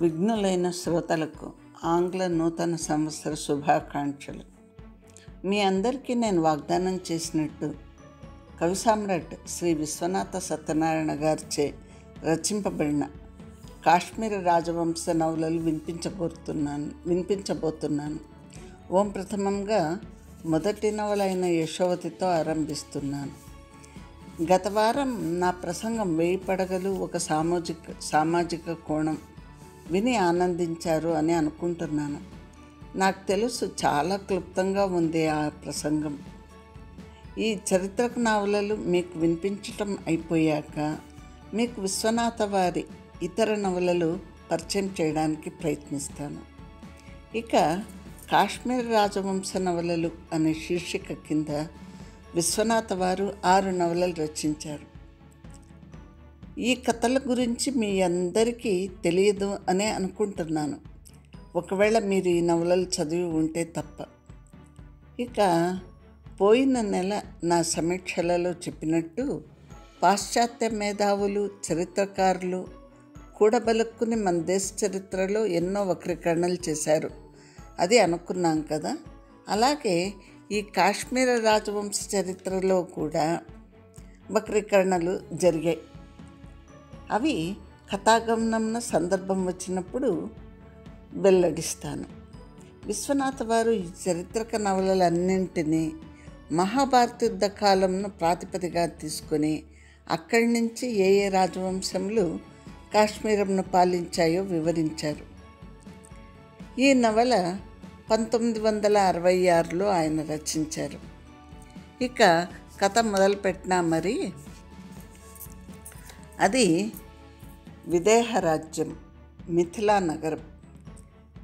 విఘ్నులైన శ్రోతలకు ఆంగ్ల నూతన సంవత్సర శుభాకాంక్షలు. మీ అందరికీ నేను వాగ్దానం చేసినట్టు కవి సామ్రాట్ శ్రీ విశ్వనాథ సత్యనారాయణ గారిచే రచింపబడిన కాశ్మీర రాజవంశ నవలలు వినిపించబోతున్నాను. ప్రథమంగా మొదటి నవల అయిన యశోవతితో ఆరంభిస్తున్నాను. గత వారం నా ప్రసంగం 1000 పడగలు ఒక సామాజిక కోణం విని ఆనందించారు అని అనుకుంటున్నాను. నాకు తెలుసు, చాలా క్లుప్తంగా ఉంది ఆ ప్రసంగం. ఈ చరిత్రక నవలలు మీకు వినిపించటం అయిపోయాక మీకు విశ్వనాథ వారి ఇతర నవలలు పరిచయం చేయడానికి ప్రయత్నిస్తాను. ఇక కాశ్మీర రాజవంశ నవలలు అనే శీర్షిక కింద విశ్వనాథ వారు 6 నవలలు రచించారు. ఈ కథల గురించి మీ అందరికీ తెలియదు అనే అనుకుంటున్నాను, ఒకవేళ మీరు ఈ నవలలు చదివి ఉంటే తప్ప. ఇక పోయిన నెల నా సమీక్షలలో చెప్పినట్టు పాశ్చాత్య మేధావులు, చరిత్రకారులు కూడబలుక్కుని మన దేశ చరిత్రలో ఎన్నో వక్రీకరణలు చేశారు అది అనుకున్నాం కదా. అలాగే ఈ కాశ్మీర రాజవంశ చరిత్రలో కూడా వక్రీకరణలు జరిగాయి. అవి కథాగమనంన సందర్భం వచ్చినప్పుడు వెల్లడిస్తాను. విశ్వనాథ వారు ఈ చరిత్రక నవలలన్నింటినీ మహాభారత యుద్ధ కాలంను ప్రాతిపదికగా తీసుకొని అక్కడి నుంచి ఏ రాజవంశములు కాశ్మీరంను పాలించాయో వివరించారు. ఈ నవల 1966లో ఆయన రచించారు. ఇక కథ మొదలుపెట్టినా మరి. అది విదేహ రాజ్యం, మిథిలా నగరం.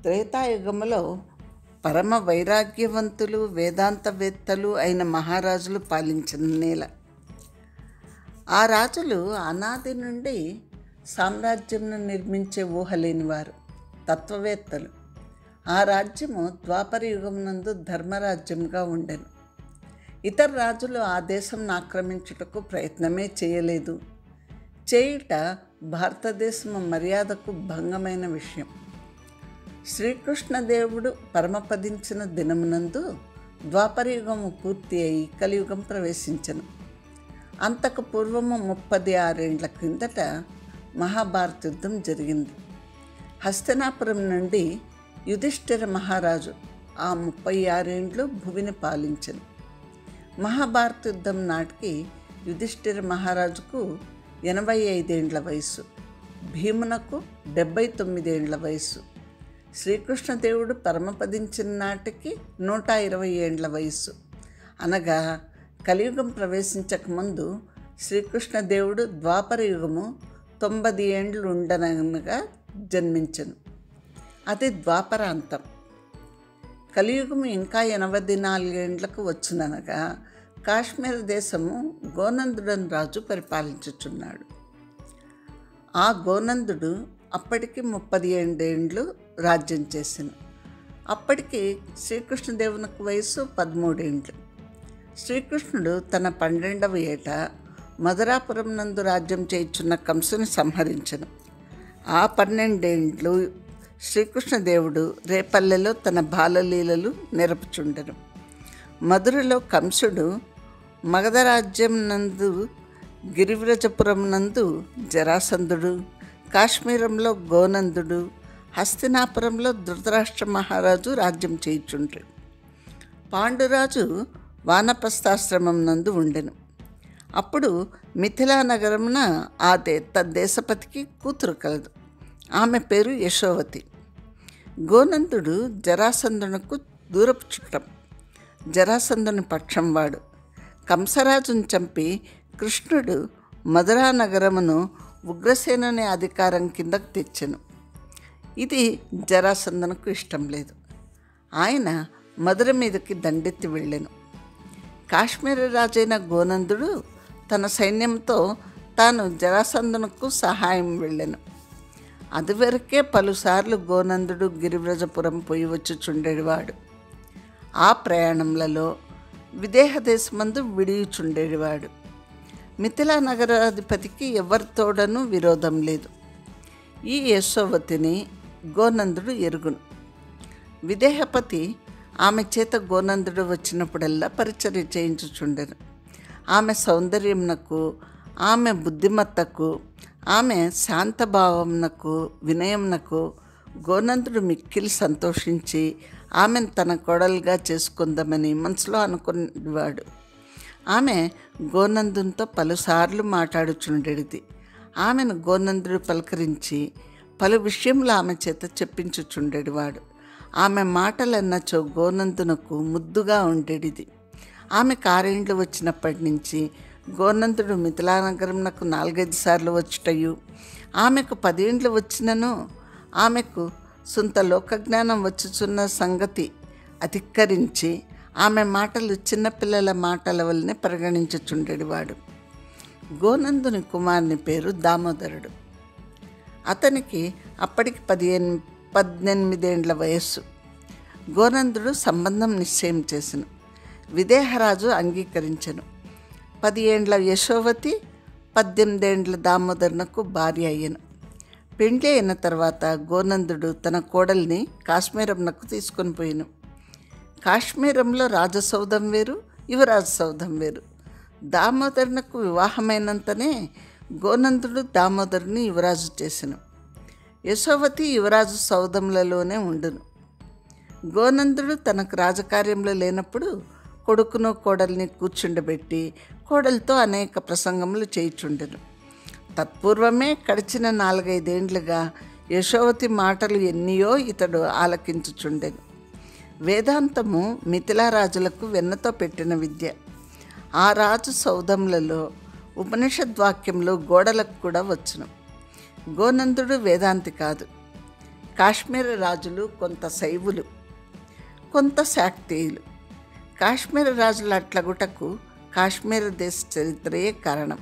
త్రేతాయుగములో పరమ వైరాగ్యవంతులు, వేదాంతవేత్తలు అయిన మహారాజులు పాలించిన నేల. ఆ రాజులు అనాది నుండి సామ్రాజ్యంను నిర్మించే ఊహ లేనివారు, తత్వవేత్తలు. ఆ రాజ్యము ద్వాపర యుగమునందు ధర్మరాజ్యంగా ఉండెను. ఇతర రాజులు ఆ దేశంను ఆక్రమించుటకు ప్రయత్నమే చేయలేదు. చేయుట భారతదేశము మర్యాదకు భంగమైన విషయం. శ్రీకృష్ణదేవుడు పరమపదించిన దినమునందు ద్వాపరయుగము పూర్తి అయి కలియుగం ప్రవేశించెను. అంతకు పూర్వము 36 ఏండ్ల క్రిందట మహాభారత యుద్ధం జరిగింది. హస్తినాపురం నుండి యుధిష్ఠిర మహారాజు ఆ 36 ఏండ్లు భువిని పాలించెను. మహాభారత యుద్ధం నాటికి యుధిష్ఠిర మహారాజుకు 85 ఏండ్ల వయస్సు, భీమునకు 79 ఏండ్ల వయస్సు. శ్రీకృష్ణదేవుడు పరమపదించిన నాటికి 120 ఏండ్ల వయస్సు. అనగా కలియుగం ప్రవేశించకముందు శ్రీకృష్ణదేవుడు ద్వాపర యుగము 90 ఏండ్లు ఉండనగా జన్మించెను. అది ద్వాపరాంతం. కలియుగము ఇంకా 84 ఏండ్లకు వచ్చుననగా కాశ్మీర దేశము గోనందుడని రాజు పరిపాలించుచున్నాడు. ఆ గోనందుడు అప్పటికి 38 ఏండ్లు రాజ్యం చేసెను. అప్పటికి శ్రీకృష్ణదేవునికి వయస్సు 13 ఏండ్లు. శ్రీకృష్ణుడు తన 12వ ఏట మధురాపురం నందు రాజ్యం చేయుచున్న కంసుని సంహరించెను. ఆ 12 ఏండ్లు శ్రీకృష్ణదేవుడు రేపల్లెలో తన బాలలీలలు నెరపుచుండెను. మధురలో కంసుడు, మగధ రాజ్యం నందు గిరివ్రజపురం నందు జరాసంధుడు, కాశ్మీరంలో గోనందుడు, హస్తినాపురంలో ధృతరాష్ట్ర మహారాజు రాజ్యం చేయుచుండ్రి. పాండురాజు వానప్రస్థాశ్రమం నందు ఉండెను. అప్పుడు మిథిలా నగరమున దేశపతికి కూతురు కలదు. ఆమె పేరు యశోవతి. గోనందుడు జరాసంధునకు దూరపు చుట్టం, జరాసంధుని పక్షం వాడు. కంసరాజును చంపి కృష్ణుడు మధురా నగరమును ఉగ్రసేనుని అధికారం కిందకు తెచ్చెను. ఇది జరాసంధునకు ఇష్టం లేదు. ఆయన మధుర మీదకి దండెత్తి వెళ్ళెను. కాశ్మీర రాజైన గోనందుడు తన సైన్యంతో తాను జరాసంధునకు సహాయం వెళ్ళెను. అదివరకే పలుసార్లు గోనందుడు గిరివ్రజపురం పోయి వచ్చుచుండేవాడు. ఆ ప్రయాణములలో విదేహ దేశమందు విడియుచుండేవాడు. మిథిలా నగరాధిపతికి ఎవరితోడనూ విరోధం లేదు. ఈ యశోవతిని గోనందుడు ఎరుగును. విదేహపతి ఆమె చేత గోనందుడు వచ్చినప్పుడల్లా పరిచర్య చేయించుచుండెను. ఆమె సౌందర్యమునకు, ఆమె బుద్ధిమత్తకు, ఆమె శాంతభావమునకు, వినయమునకు గోనందుడు మిక్కిలి సంతోషించి ఆమెను తన కోడలుగా చేసుకుందామని మనసులో అనుకునేవాడు. ఆమె గోనందునితో పలుసార్లు మాట్లాడుచుండేది. ఆమెను గోనందుడు పలకరించి పలు విషయములు ఆమె చేత చెప్పించుచుండేవాడు. ఆమె మాటలన్నచో గోనందునకు ముద్దుగా ఉండేది. ఆమె 6 ఏండ్లు వచ్చినప్పటి నుంచి గోనందుడు మిథిలానగరమునకు 4-5 సార్లు వచ్చుటయు, ఆమెకు 10 ఏండ్లు వచ్చినను ఆమెకు సొంత లోకజ్ఞానం వచ్చుచున్న సంగతి అధిక్కరించి ఆమె మాటలు చిన్నపిల్లల మాటల వల్లనే పరిగణించుచుండేవాడు. గోనందుని కుమారుని పేరు దామోదరుడు. అతనికి అప్పటికి 18 ఏండ్ల వయస్సు. గోనందుడు సంబంధం నిశ్చయం చేసెను. విదేహరాజు అంగీకరించెను. 10 ఏండ్ల యశోవతి 18 ఏండ్ల దామోదరునకు భార్య అయ్యను. పెండ్లి అయిన తర్వాత గోనందుడు తన కోడల్ని కాశ్మీరంనకు తీసుకొని పోయిను. కాశ్మీరంలో రాజసౌధం వేరు, యువరాజు సౌధం వేరు. దామోదరునకు వివాహమైనంతనే గోనందుడు దామోదరుని యువరాజు చేసెను. యశోవతి యువరాజు సౌధములలోనే ఉండును. గోనందుడు తనకు రాజకార్యంలో లేనప్పుడు కొడుకును కోడల్ని కూర్చుండబెట్టి కోడలతో అనేక ప్రసంగములు చేయుచుండెను. తత్పూర్వమే గడిచిన 4-5 ఏండ్లుగా యశోవతి మాటలు ఎన్నియో ఇతడు ఆలకించుచుండెను. వేదాంతము మిథిలారాజులకు వెన్నతో పెట్టిన విద్య. ఆ రాజు సౌధములలో ఉపనిషద్వాక్యములు గోడలకు కూడా వచ్చును. గోనందుడు వేదాంతి కాదు. కాశ్మీర రాజులు కొంత శైవులు, కొంత శాక్తేయులు. కాశ్మీర రాజుల అట్లగుటకు కాశ్మీర దేశ చరిత్రయే కారణం.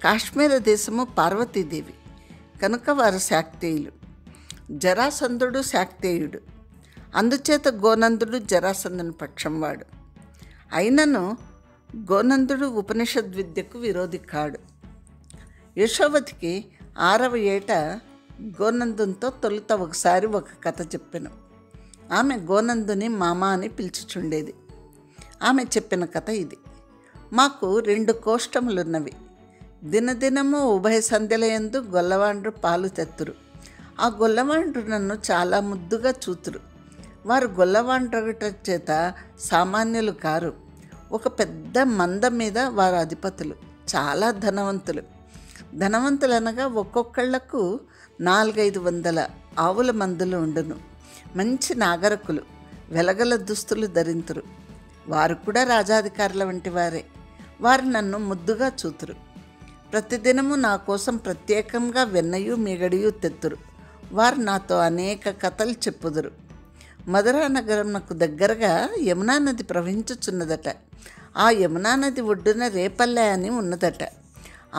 కాశ్మీర దేశము పార్వతీదేవి కనుక వారు శాక్తేయులు. జరాసంధుడు శాక్తేయుడు. అందుచేత గోనందుడు జరాసంధుని పక్షం వాడు. అయినను గోనందుడు ఉపనిషద్ విద్యకు విరోధి కాడు. యశోవతికి 6వ ఏట గోనందునితో తొలుత ఒకసారి ఒక కథ చెప్పాను. ఆమె గోనందుని మామ అని పిలుచుచుండేది. ఆమె చెప్పిన కథ ఇది. మాకు 2 కోష్టములున్నవి. దినదినము ఉభయ సంధ్యలయందు గొల్లవాండ్రు పాలు తెత్తురు. ఆ గొల్లవాండ్రు నన్ను చాలా ముద్దుగా చూతురు. వారు గొల్లవాండ్రగట చేత సామాన్యులు కారు. ఒక పెద్ద మంద మీద వారు అధిపతులు. చాలా ధనవంతులు. ధనవంతులనగా ఒక్కొక్కళ్లకు 400-500 ఆవుల మందులు ఉండును. మంచి నాగరకులు, వెలగల దుస్తులు ధరింతురు. వారు కూడా రాజాధికారుల వంటి వారే. వారు నన్ను ముద్దుగా చూతురు. ప్రతిదినము నా కోసం ప్రత్యేకంగా వెన్నయు మిగడియు తెత్తురు. వారు నాతో అనేక కథలు చెప్పుదురు. మధురా నగరంకు దగ్గరగా యమునా నది ప్రవహించుచున్నదట. ఆ యమునా నది ఒడ్డున రేపల్లె అని ఉన్నదట.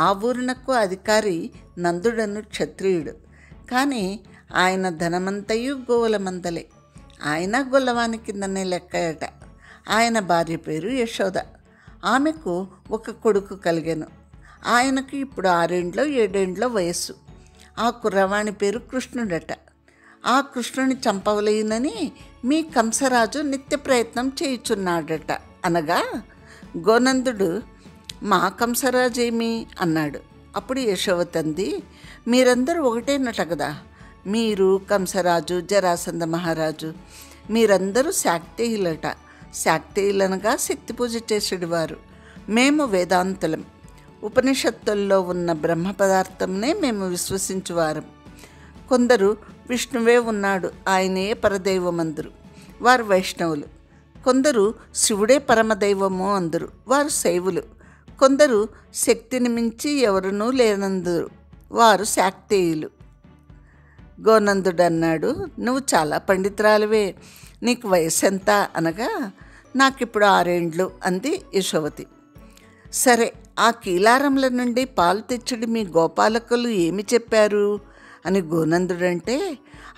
ఆ ఊరినకు అధికారి నందుడను క్షత్రియుడు. కానీ ఆయన ధనమంతయు గోవుల మందలే. ఆయన గొల్లవాని కిందనే లెక్కయట. ఆయన భార్య పేరు యశోద. ఆమెకు ఒక కొడుకు కలిగెను. ఆయనకు ఇప్పుడు 6-7 వయస్సు. ఆ కుర్రవాణి పేరు కృష్ణుడట. ఆ కృష్ణుని చంపవలేనని మీ కంసరాజు నిత్య ప్రయత్నం చేయుచున్నాడట అనగా గోనందుడు మా కంసరాజు ఏమి అన్నాడు. అప్పుడు యశోవతి అంది, మీరందరూ ఒకటేనట కదా. మీరు కంసరాజు, జరాసంధ మహారాజు, మీరందరూ శాక్తేయులట. శాక్తేయులనగా శక్తి పూజ చేసేవారు. మేము వేదాంతులం. ఉపనిషత్తుల్లో ఉన్న బ్రహ్మ పదార్థంనే మేము విశ్వసించువారం. కొందరు విష్ణువే ఉన్నాడు, ఆయనే పరదైవం అందరు, వారు వైష్ణవులు. కొందరు శివుడే పరమదైవము అందరు, వారు శైవులు. కొందరు శక్తిని మించి ఎవరునూ లేనందురు, వారు శాక్తేయులు. గోనందుడు అన్నాడు, నువ్వు చాలా పండితురాలివే, నీకు వయసు ఎంత అనగా నాకిప్పుడు 6 ఏండ్లు అంది యశోవతి. సరే, ఆ కీలారంల నుండి పాలు తెచ్చుడి మీ గోపాలకులు ఏమి చెప్పారు అని గోనందుడంటే,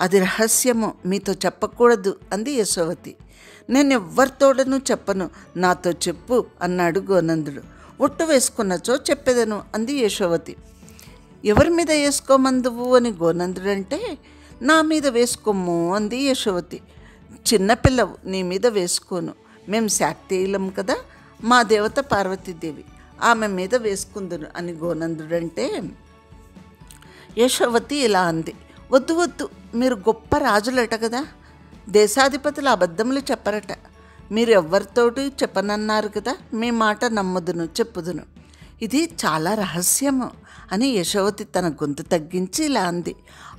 అది రహస్యము, మీతో చెప్పకూడదు అంది యశోవతి. నేను ఎవ్వరితోడను చెప్పను, నాతో చెప్పు అన్నాడు గోనందుడు. ఒట్టు వేసుకున్నచో చెప్పేదను అంది యశోవతి. ఎవరి మీద వేసుకోమందువు అని గోనందుడంటే, నా మీద వేసుకోము అంది యశోవతి. చిన్నపిల్లవు, నీ మీద వేసుకోను, మేము శాక్తేయులం కదా, మా దేవత పార్వతీదేవి, ఆమె మీద వేసుకుందును అని గోనందుడంటే యశోవతి ఇలా అంది, వద్దు వద్దు, మీరు గొప్ప రాజులట కదా, దేశాధిపతులు అబద్ధములు చెప్పరట, మీరు ఎవ్వరితోటి చెప్పనన్నారు కదా, మీ మాట నమ్ముదును, చెప్పుదును, ఇది చాలా రహస్యము అని యశోవతి తన గొంతు తగ్గించి ఇలా అంది.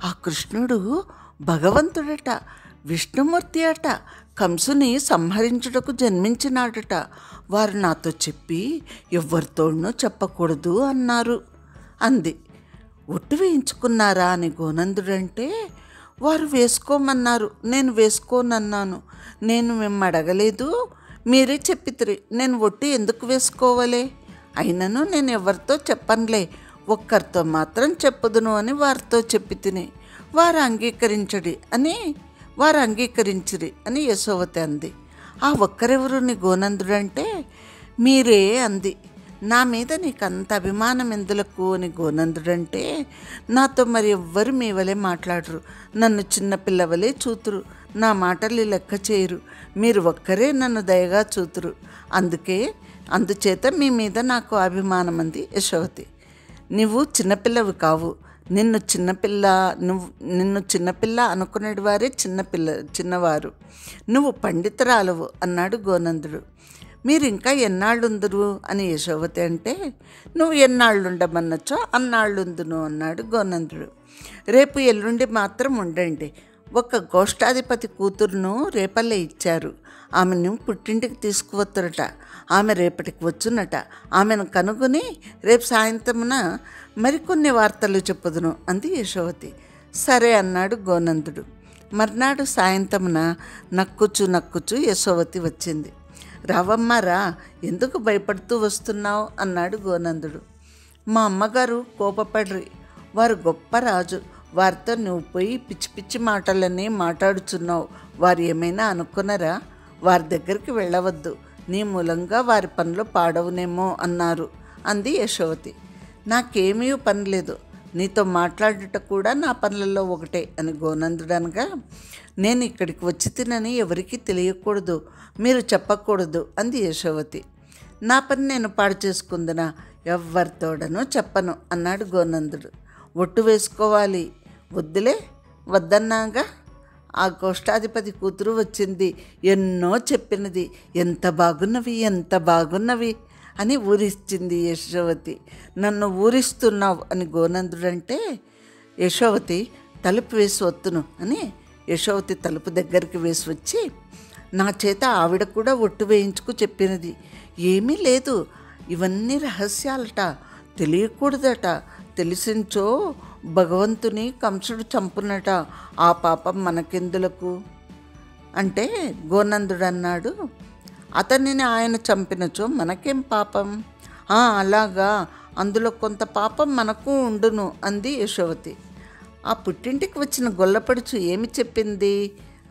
ఆ కృష్ణుడు భగవంతుడట, విష్ణుమూర్తి అట, కంసుని సంహరించుటకు జన్మించినాడట, వారు నాతో చెప్పి ఎవ్వరితోనూ చెప్పకూడదు అన్నారు అంది. ఒట్టు వేయించుకున్నారా అని గోనందుడంటే, వారు వేసుకోమన్నారు, నేను వేసుకోనన్నాను, నేను మేము అడగలేదు, మీరే చెప్పితిరి, నేను ఒట్టు ఎందుకు వేసుకోవాలే, అయినను నేను ఎవరితో చెప్పనులే, ఒక్కరితో మాత్రం చెప్పుదును అని వారితో చెప్పి తిని వారు అంగీకరించిరి అని యశోవతి అంది. ఆ ఒక్కరెవరు నీ గోనందుడంటే, మీరే అంది. నా మీద నీకు అంత అభిమానం ఎందులకు అని గోనందుడంటే, నాతో మరి ఎవ్వరు మీ వలె మాట్లాడరు, నన్ను చిన్నపిల్లవలే చూతురు, నా మాటలు లెక్క చేయరు, మీరు ఒక్కరే నన్ను దయగా చూతురు, అందుచేత మీ మీద నాకు అభిమానం అంది యశోవతి. నువ్వు చిన్నపిల్లవి కావు, నిన్ను చిన్నపిల్ల అనుకునేటి వారే చిన్నవారు, నువ్వు పండితురాలవు అన్నాడు గోనందుడు. మీరు ఇంకా ఎన్నాళ్ళుందురు అని యశోవతి అంటే, నువ్వు ఎన్నాళ్ళుండమన్నచో అన్నాళ్ళుందును అన్నాడు గోనందుడు. రేపు ఎల్లుండి మాత్రం ఉండండి, ఒక గోష్ఠాధిపతి కూతురును రేపల్లే ఇచ్చారు, ఆమెను పుట్టింటికి తీసుకువచ్చునట, ఆమె రేపటికి వచ్చునట, ఆమెను కనుగొని రేపు సాయంత్రమున మరికొన్ని వార్తలు చెప్పుదును అంది యశోవతి. సరే అన్నాడు గోనందుడు. మర్నాడు సాయంత్రమున నక్కుచు యశోవతి వచ్చింది. రావమ్మా రా, ఎందుకు భయపడుతూ వస్తున్నావు అన్నాడు గోనందుడు. మా అమ్మగారు కోపపడ్రి, వారు గొప్ప రాజు, వారితో నువ్వు పోయి పిచ్చి పిచ్చి మాటలన్నీ మాట్లాడుచున్నావు, వారు ఏమైనా అనుకున్నారా, వారి దగ్గరికి వెళ్ళవద్దు, నీ మూలంగా వారి పనులు పాడవునేమో అన్నారు అంది యశోవతి. నాకేమీ పని లేదు, నీతో మాట్లాడుట కూడా నా పనులలో ఒకటే అని గోనందుడు అనగా, నేను ఇక్కడికి వచ్చి తినని ఎవరికీ తెలియకూడదు, మీరు చెప్పకూడదు అంది యశోవతి. నా పని నేను పాడు చేసుకుందునా, ఎవ్వరితోడనూ చెప్పను అన్నాడు గోనందుడు. ఒట్టు వేసుకోవాలి, వద్దన్నాగా, ఆ గోష్ఠాధిపతి కూతురు వచ్చింది, ఎన్నో చెప్పినది, ఎంత బాగున్నవి అని ఊరిచ్చింది యశోవతి. నన్ను ఊరిస్తున్నావు అని గోనందుడంటే, యశోవతి తలుపు వేసి వత్తును అని యశోవతి తలుపు దగ్గరికి వేసి వచ్చి, నా చేత ఆవిడ కూడా ఒట్టు వేయించుకు చెప్పినది, ఏమీ లేదు, ఇవన్నీ రహస్యాలట, తెలియకూడదట, తెలిసించో భగవంతుని కంసుడు చంపునట, ఆ పాపం మనకెందులకు అంటే గోనందుడు అన్నాడు, అతనిని ఆయన చంపినచో మనకేం పాపం, అలాగా, అందులో కొంత పాపం మనకు ఉండును అంది యశోవతి. ఆ పుట్టింటికి వచ్చిన గొల్లపడుచు ఏమి చెప్పింది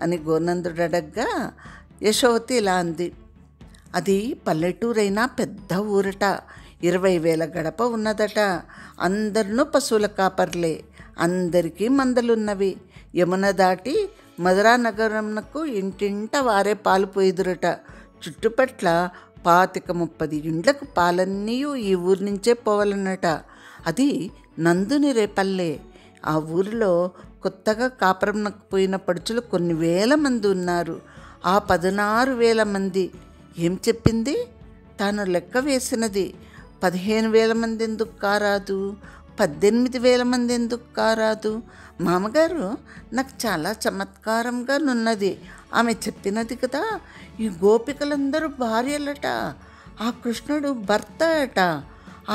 అని గోనందుడు అడగ్గా యశోవతి ఇలా అంది. అది పల్లెటూరైనా పెద్ద ఊరట, 20,000 గడప ఉన్నదట, అందరినూ పశువుల కాపర్లే, అందరికీ మందలున్నవి, యమున దాటి మధురా నగరంకు ఇంటింట వారే పాలు పోయిదురట, చుట్టుపట్ల 25-30 ఇండ్లకు పాలన్నీ ఈ ఊరి నుంచే పోవాలన్నట, అది నందుని రేపల్లే, ఆ ఊరిలో కొత్తగా కాపురంకు పోయిన పడుచులు కొన్ని వేల మంది ఉన్నారు, ఆ 16,000 మంది ఏం చెప్పింది, తాను లెక్క వేసినది 15,000 మంది ఎందుకు కారాదు, 18,000 మంది ఎందుకు కారాదు, మామగారు నాకు చాలా చమత్కారంగా నున్నది, ఆమె చెప్పినది కదా, ఈ గోపికలందరూ భార్యలట, ఆ కృష్ణుడు భర్త అట,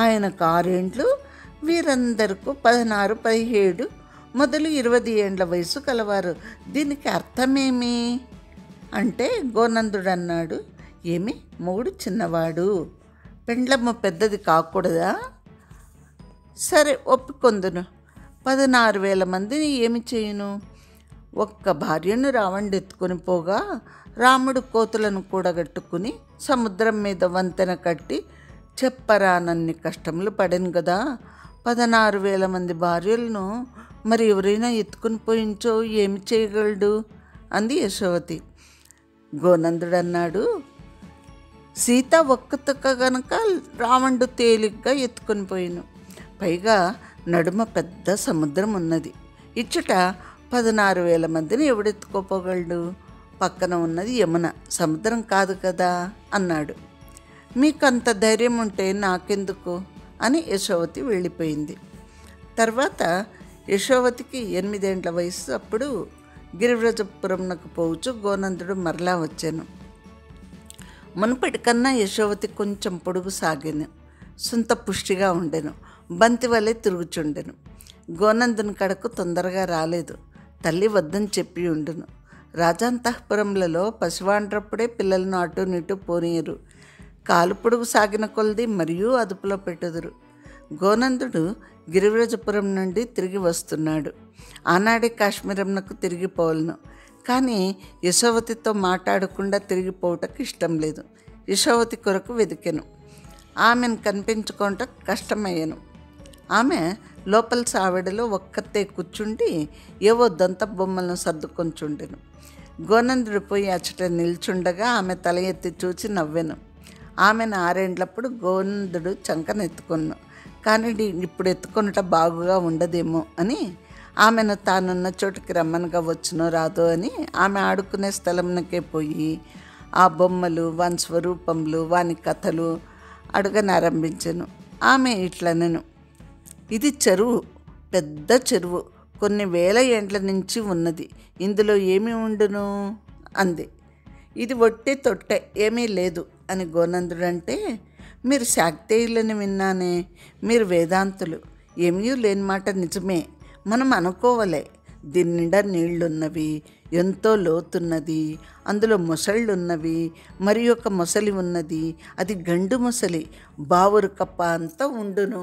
ఆయనకు 6 ఏండ్లు, వీరందరికీ 16, 17 మొదలు 20 ఏండ్ల వయసు కలవారు, దీనికి అర్థమేమి అంటే గోనందుడు అన్నాడు, ఏమి మొగుడు చిన్నవాడు, పెండ్లమ్మ పెద్దది కాకూడదా, సరే ఒప్పుకొందును, 16,000 మందిని ఏమి చేయును, ఒక్క భార్యను రావణుడు ఎత్తుకొని పోగా రాముడు కోతులను కూడగట్టుకుని సముద్రం మీద వంతెన కట్టి చెప్పరానన్ని కష్టములు పడను కదా, 16,000 మంది భార్యలను మరి ఎవరైనా ఎత్తుకుని పోయించో ఏమి చేయగలడు అంది యశోవతి. గోనందుడు అన్నాడు, సీత ఒక్కతక్క గనక రావణుడు తేలిగ్గా ఎత్తుకొని పోయిను. పైగా నడుమ పెద్ద సముద్రం ఉన్నది. ఇచ్చట 16,000 మందిని ఎవడెత్తుకోపోగలడు? పక్కన ఉన్నది యమున, సముద్రం కాదు కదా అన్నాడు. మీకంత ధైర్యం ఉంటే నాకెందుకు అని యశోవతి వెళ్ళిపోయింది. తర్వాత యశోవతికి 8 ఏండ్ల వయసు. అప్పుడు గిరివ్రజపురంనకు పోవచ్చు గోనందుడు మరలా వచ్చాను. మునుపటి కన్నా యశోవతి కొంచెం పొడుగు సాగాను, సొంత పుష్టిగా ఉండెను, బంతి వలె తిరుగుచుండెను. గోనందుని కడకు తొందరగా రాలేదు, తల్లి వద్దని చెప్పి ఉండును. రాజాంతఃపురములలో పసివాండ్రప్పుడే పిల్లలను అటు ఇటు పోనీయరు, కాలు పొడుగు సాగిన కొలది మరియు అదుపులో పెట్టుదురు. గోనందుడు గిరివ్రజపురం నుండి తిరిగి వస్తున్నాడు. ఆనాడే కాశ్మీరంనకు తిరిగిపోవలను. కానీ యశోవతితో మాట్లాడకుండా తిరిగిపోవటకు ఇష్టం లేదు. యశోవతి కొరకు వెతికెను. ఆమెను కనిపించుకోవట కష్టమయ్యాను. ఆమె లోపల సావిడలో ఒక్కతే కూర్చుండి ఏవో దంత బొమ్మలను సర్దుకొంచుండెను. గోనందుడు పోయి అచ్చట నిల్చుండగా ఆమె తల ఎత్తి చూచి నవ్వెను. ఆమెను 6 ఏండ్లప్పుడు గోనందుడు చంకనెత్తుకొను. కానీ ఇప్పుడు ఎత్తుకొనుట బాగుగా ఉండదేమో అని ఆమెను తానున్న చోటుకి రమ్మనగా వచ్చునో రాదో అని ఆమె ఆడుకునే స్థలంనకే పోయి ఆ బొమ్మలు, వాని స్వరూపములు, వాని కథలు అడగనారంభించెను. ఆమె ఇట్లనెను, ఇది చెరువు, పెద్ద చెరువు, కొన్ని వేల ఏండ్ల నుంచి ఉన్నది, ఇందులో ఏమి ఉండును అంది. ఇది ఒట్టి తొట్టె, ఏమీ లేదు అని గోనందుడు అంటే, మీరు శాక్తేయులని విన్నానే, మీరు వేదాంతులు, ఏమీ లేని మాట నిజమే, మనం అనుకోవలే. దీని నిండా నీళ్లున్నవి, ఎంతో లోతున్నది, అందులో మొసళ్ళున్నవి, మరి ఒక మొసలి ఉన్నది, అది గండు మొసలి, బావురు కప్ప అంతా ఉండును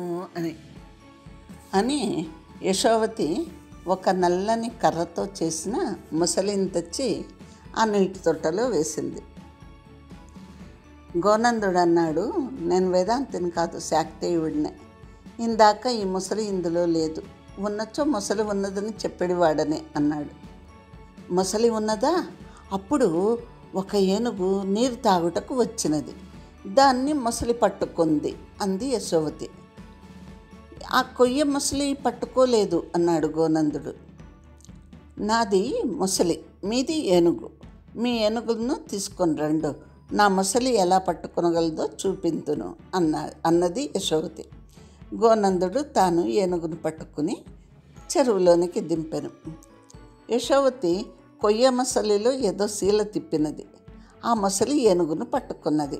అని యశోవతి ఒక నల్లని కర్రతో చేసిన మొసలిని తెచ్చి ఆ నీటి తొట్టలో వేసింది. గోనందుడు అన్నాడు, నేను వేదాంతిని కాదు, శాక్తేయుడినే. ఇందాక ఈ మొసలి ఇందులో లేదు, ఉన్నచో మొసలి ఉన్నదని చెప్పేవాడని అన్నాడు. మొసలి ఉన్నదా? అప్పుడు ఒక ఏనుగు నీరు తాగుటకు వచ్చినది, దాన్ని మొసలి పట్టుకుంది అంది యశోవతి. ఆ కొయ్య మొసలి పట్టుకోలేదు అన్నాడు గోనందుడు. నాది మొసలి, మీది ఏనుగు, మీ ఏనుగులను తీసుకొని రండు, నా మొసలి ఎలా పట్టుకొనగలదో చూపింతును అన్నది యశోవతి. గోనందుడు తాను ఏనుగును పట్టుకుని చెరువులోనికి దింపెను. యశోవతి కొయ్య మొసలిలో ఏదో శీల తిప్పినది. ఆ మొసలి ఏనుగును పట్టుకున్నది.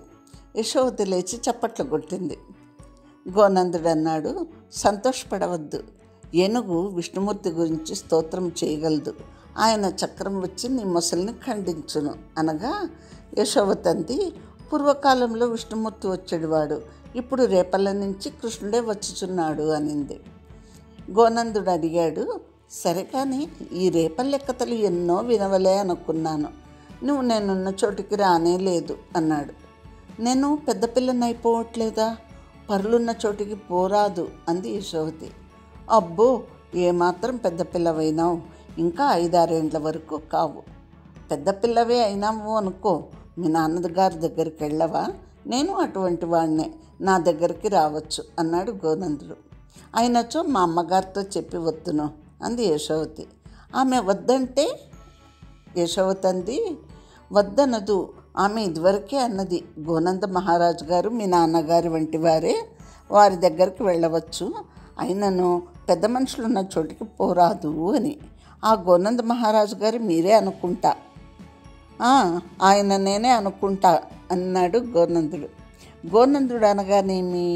యశోవతి లేచి చప్పట్లు కొట్టింది. గోనందుడు అన్నాడు, సంతోషపడవద్దు, ఏనుగు విష్ణుమూర్తి గురించి స్తోత్రం చేయగలదు, ఆయన చక్రం వచ్చి నీ మొసలిని ఖండించును అనగా యశోవతి అంది, పూర్వకాలంలో విష్ణుమూర్తి వచ్చేవాడు, ఇప్పుడు రేపల్ల నుంచి కృష్ణుడే వచ్చుచున్నాడు అనింది. గోనందుడు అడిగాడు, సరే కానీ ఈ రేపల్లె కథలు ఎన్నో వినవలే అనుకున్నాను, నువ్వు నేనున్న చోటికి రానే లేదు అన్నాడు. నేను పెద్ద పిల్లని అయిపోవట్లేదా, పరులున్న చోటికి పోరాదు అంది యశోవతి. అబ్బో, ఏమాత్రం పెద్ద పిల్లవైనావు, ఇంకా 5-6 ఏండ్ల వరకు కావు, పెద్ద పిల్లవే అయినావు అనుకో, మీ నాన్నగారి దగ్గరికి వెళ్ళవా, నేను అటువంటి వాడినే, నా దగ్గరికి రావచ్చు అన్నాడు గోనందుడు. అయినచో మా అమ్మగారితో చెప్పి వద్దును అంది యశోవతి. ఆమె వద్దంటే యశోవతి అంది, వద్దనదు, ఆమె ఇదివరకే అన్నది, గోనంద మహారాజు గారు మీ నాన్నగారి వంటి వారే, వారి దగ్గరికి వెళ్ళవచ్చు, అయినను పెద్ద మనుషులు ఉన్న చోటికి పోరాదు అని. ఆ గోనంద మహారాజు గారు మీరే అనుకుంటా. ఆయన నేనే అనుకుంటా అన్నాడు గోనందుడు. గోనందుడు అనగానేమి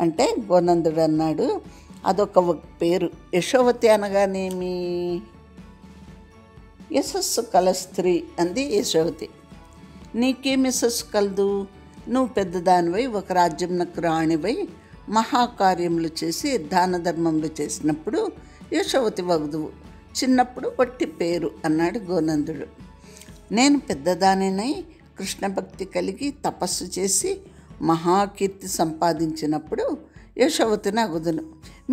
అంటే గోనందుడు అన్నాడు, అదొక పేరు. యశోవతి అనగానేమి? యశస్సు కల స్త్రీ అంది యశోవతి. నీకేం యశస్సు కలదు? నువ్వు పెద్దదానివై ఒక రాజ్యంనకు రాణివై మహాకార్యములు చేసి దాన ధర్మములు చేసినప్పుడు యశోవతి వగుదువు, చిన్నప్పుడు వట్టి పేరు అన్నాడు గోనందుడు. నేను పెద్దదానినై కృష్ణభక్తి కలిగి తపస్సు చేసి మహాకీర్తి సంపాదించినప్పుడు యశోవతిని అగుదును.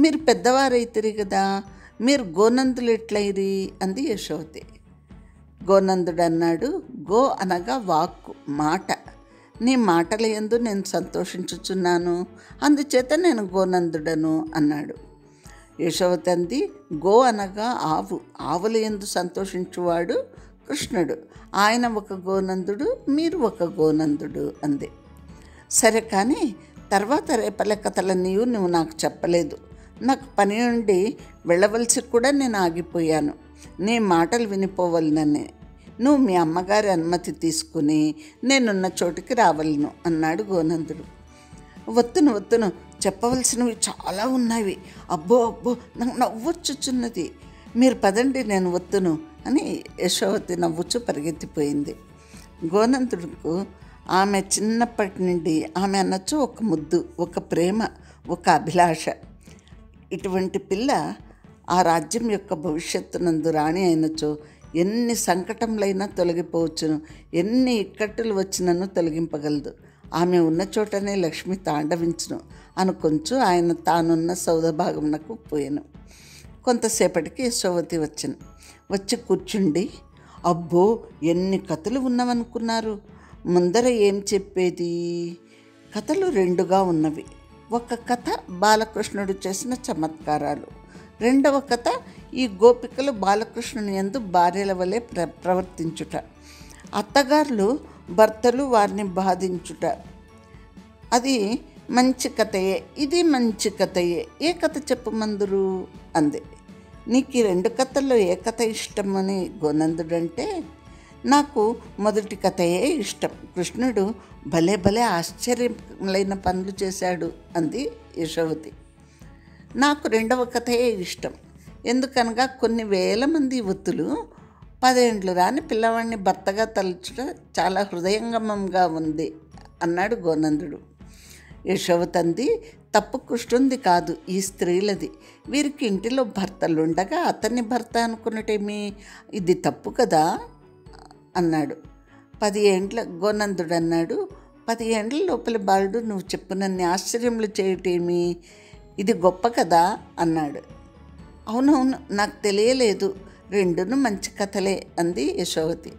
మీరు పెద్దవారైతిరి కదా, మీరు గోనందులు ఎట్లయిరి అంది యశోవతి. గోనందుడు అన్నాడు, గో అనగా వాక్కు, మాట. నీ మాటల యందు నేను సంతోషించుచున్నాను, అందుచేత నేను గోనందుడను అన్నాడు. యశోవతి అంది, గో అనగా ఆవు, ఆవుల యందు సంతోషించువాడు కృష్ణుడు. ఆయన ఒక గోనందుడు, మీరు ఒక గోనందుడు అంది. సరే, కానీ తర్వాత రేపల కథలన్నీ నువ్వు నాకు చెప్పలేదు. నాకు పని ఉండి వెళ్ళవలసి కూడా నేను ఆగిపోయాను. నీ మాటలు వినిపోవలనని నువ్వు మీ అమ్మగారి అనుమతి తీసుకుని నేనున్న చోటుకి రావలను అన్నాడు గోనందుడు. వత్తును చెప్పవలసినవి చాలా ఉన్నవి. అబ్బో నాకు నవ్వొచ్చుచున్నది. మీరు పదండి, నేను వత్తును అని యశోవతి నవ్వుచు పరిగెత్తిపోయింది. గోనందుడుకు ఆమె చిన్నప్పటి నుండి ఆమె అనొచ్చు ఒక ముద్దు, ఒక ప్రేమ, ఒక అభిలాష. ఇటువంటి పిల్ల ఆ రాజ్యం యొక్క భవిష్యత్తునందు రాణి అయినచో ఎన్ని సంకటములైనా తొలగిపోవచ్చును, ఎన్ని ఇక్కట్టులు వచ్చినను తొలగింపగలదు. ఆమె ఉన్న చోటనే లక్ష్మి తాండవించును అనుకొంచు ఆయన తానున్న సౌధభాగమునకు పోయాను. కొంతసేపటికి యశోవతి వచ్చి కూర్చుండి, అబ్బో ఎన్ని కథలు ఉన్నవనుకున్నారు, ముందర ఏం చెప్పేది? కథలు రెండుగా ఉన్నవి. ఒక కథ బాలకృష్ణుడు చేసిన చమత్కారాలు, రెండవ కథ ఈ గోపికలు బాలకృష్ణుని యందు భార్యల వలె ప్రవర్తించుట, అత్తగారులు భర్తలు వారిని బాధించుట. అది మంచి కథయే, ఇది మంచి కథయే, ఏ కథ చెప్పమందురు అంది. నీకు ఈ రెండు కథల్లో ఏ కథ ఇష్టమని గోనందుడంటే, నాకు మొదటి కథయే ఇష్టం. కృష్ణుడు భలే ఆశ్చర్యములైన పనులు చేశాడు అంది యశోవతి. నాకు రెండవ కథయే ఇష్టం. ఎందుకనగా కొన్ని వేల మంది యువతులు 10 ఏండ్లు రాని పిల్లవాడిని భర్తగా తలుచుట చాలా హృదయంగమంగా ఉంది అన్నాడు గోనందుడు. యశోవతి అంది, తప్పు కృష్ణుంది కాదు, ఈ స్త్రీలది. వీరికి ఇంటిలో భర్తలుండగా అతన్ని భర్త అనుకున్నటేమి, ఇది తప్పు కదా అన్నాడు. 10 ఏండ్ల గోనందుడు అన్నాడు, 10 ఏండ్ల లోపల బాలుడు నువ్వు చెప్పునన్ని ఆశ్చర్యములు చేయటేమి, ఇది గొప్ప కదా అన్నాడు. అవునవును, నాకు తెలియలేదు, రెండును మంచి కథలే అంది యశోవతి.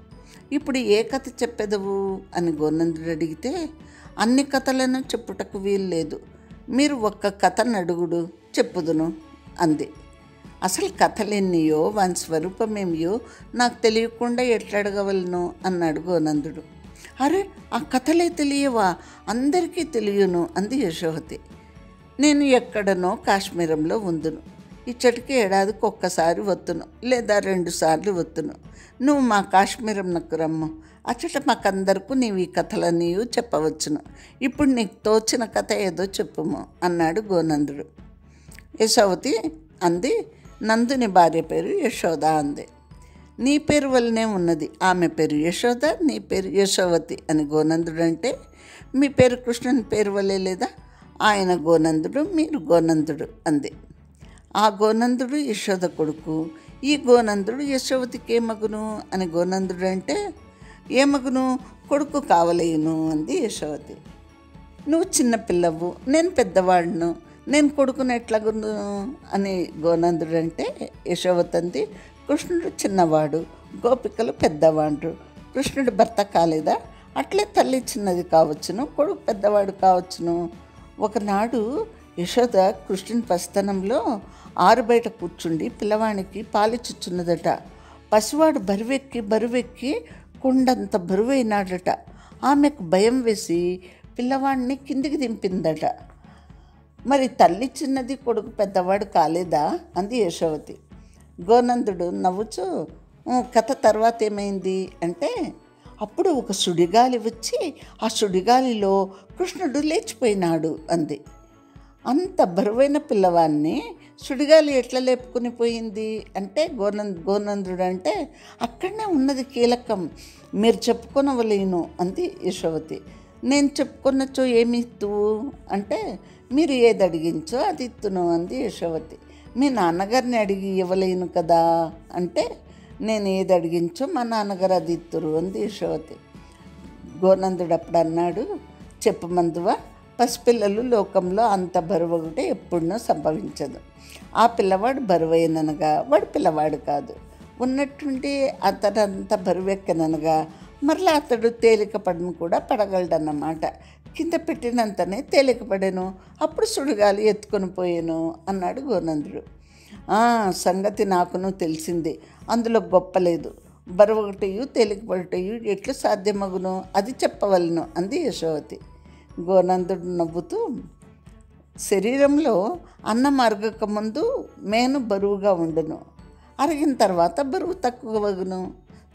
ఇప్పుడు ఏ కథ చెప్పెదవు అని గోనందుడు అడిగితే, అన్ని కథలను చెప్పుటకు వీలు లేదు, మీరు ఒక్క కథను అడుగుడు చెప్పుదును అంది. అసలు కథలెన్నియో వాని స్వరూపమేమియో నాకు తెలియకుండా ఎట్లా అడగవలను అన్నాడు గోనందుడు. అరే, ఆ కథలే తెలియవా? అందరికీ తెలియను అంది యశోవతి. నేను ఎక్కడనో కాశ్మీరంలో ఉందును, ఇచ్చటికి ఏడాదికి ఒక్కసారి వత్తును, లేదా 2 సార్లు వత్తును. నువ్వు మా కాశ్మీరంకు రమ్ము, అచ్చట మాకందరికీ నీవు ఈ కథలన్నీ చెప్పవచ్చును. ఇప్పుడు నీకు తోచిన కథ ఏదో చెప్పుము అన్నాడు గోనందుడు. యశోవతి అంది, నందుని భార్య పేరు యశోద అంది. నీ పేరు వల్లనే ఉన్నది, ఆమె పేరు యశోద, నీ పేరు యశోవతి అని గోనందుడు అంటే, మీ పేరు కృష్ణుని పేరు వల్లే లేదా? ఆయన గోనందుడు, మీరు గోనందుడు అంది. ఆ గోనందుడు యశోద కొడుకు, ఈ గోనందుడు యశోవతికి ఏమగును అని గోనందుడు అంటే, ఏమగును, కొడుకు కావలేను అంది యశోవతి. నువ్వు చిన్నపిల్లవు, నేను పెద్దవాడును, నేను కొడుకుని ఎట్లాగును అని గోనందుడు అంటే, యశోవతి అంది, కృష్ణుడు చిన్నవాడు, గోపికలు పెద్దవాడు, కృష్ణుడు భర్త కాలేదా? అట్లే తల్లి చిన్నది కావచ్చును, కొడుకు పెద్దవాడు కావచ్చును. ఒకనాడు యశోద కృష్ణుని పసితనంలో ఆరుబయట కూర్చుండి పిల్లవానికి పాలిచ్చుచున్నదట. పసివాడు బరువెక్కి కొండంత బరువైనాడట. ఆమెకు భయం వేసి పిల్లవాడిని కిందికి దింపిందట. మరి తల్లి చిన్నది, కొడుకు పెద్దవాడు కాలేదా అంది యశోవతి. గోనందుడు నవ్వుచూ, కథ తర్వాత ఏమైంది అంటే, అప్పుడు ఒక సుడిగాలి వచ్చి ఆ సుడిగాలిలో కృష్ణుడు లేచిపోయినాడు అంది. అంత బరువైన పిల్లవాడిని సుడిగాలి ఎట్లా లేపుకుని పోయింది అంటే, గోనందుడు అంటే, అక్కడనే ఉన్నది కీలకం, మీరు చెప్పుకొనవలేను అంది యశోవతి. నేను చెప్పుకొనొచ్చో ఏమి ఇత్తువు అంటే, మీరు ఏది అడిగించో అది ఇత్తును అంది యశోవతి. మీ నాన్నగారిని అడిగి ఇవ్వలేను కదా అంటే, నేను ఏది అడిగించో మా నాన్నగారు అది ఇత్తురు అంది యశోవతి. గోనందుడు అప్పుడు అన్నాడు, చెప్పమందువా, పసిపిల్లలు లోకంలో అంత బరువు ఒకటి ఎప్పుడునో సంభవించదు. ఆ పిల్లవాడు బరువైననగా వాడు పిల్లవాడు కాదు, ఉన్నట్టుండి అతడంత బరువెక్కననగా మరలా అతడు తేలికపడను కూడా పడగలడన్నమాట. కింద పెట్టినంతనే తేలికపడాను, అప్పుడు సుడిగాలి ఎత్తుకొని పోయాను అన్నాడు గోనందుడు. సంగతి నాకును తెలిసింది, అందులో గొప్పలేదు. బరువొకటయు తేలికపడటయు ఎట్లు సాధ్యమగును, అది చెప్పవలను అంది యశోవతి. గోనందుడు నవ్వుతూ, శరీరంలో అన్నం అరగక ముందు మేను బరువుగా ఉండును, అరిగిన తర్వాత బరువు తక్కువగును.